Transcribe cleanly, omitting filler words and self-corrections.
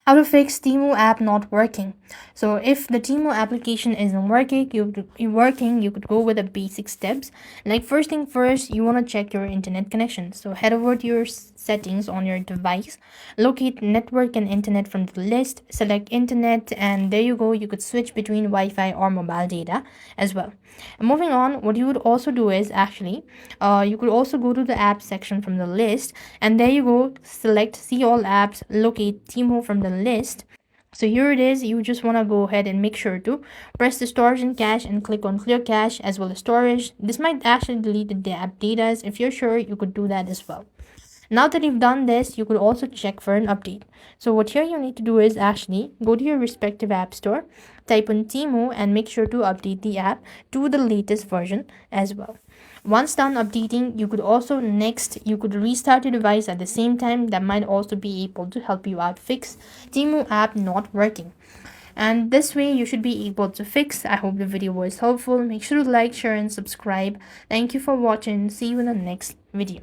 How to fix Temu app not working. So if the Temu application isn't working, you could go with the basic steps. Like first thing first, you want to check your internet connection. So head over to your settings on your device, locate network and internet from the list, select internet, and there you go. You could switch between Wi-Fi or mobile data as well. And moving on, what you would also do is actually you could also go to the app section from the list, and there you go, select see all apps, locate Temu from the list. So here it is. You just want to go ahead and make sure to press the storage and cache and click on clear cache as well as storage. This might actually delete the app data. If you're sure, you could do that as well. Now that you've done this, you could also check for an update. So what here you need to do is actually go to your respective app store, type in Temu, and make sure to update the app to the latest version as well. Once done updating, you could also you could restart your device at the same time. That might also be able to help you out fix Temu app not working. And this way you should be able to fix. I hope the video was helpful. Make sure to like, share, and subscribe. Thank you for watching. See you in the next video.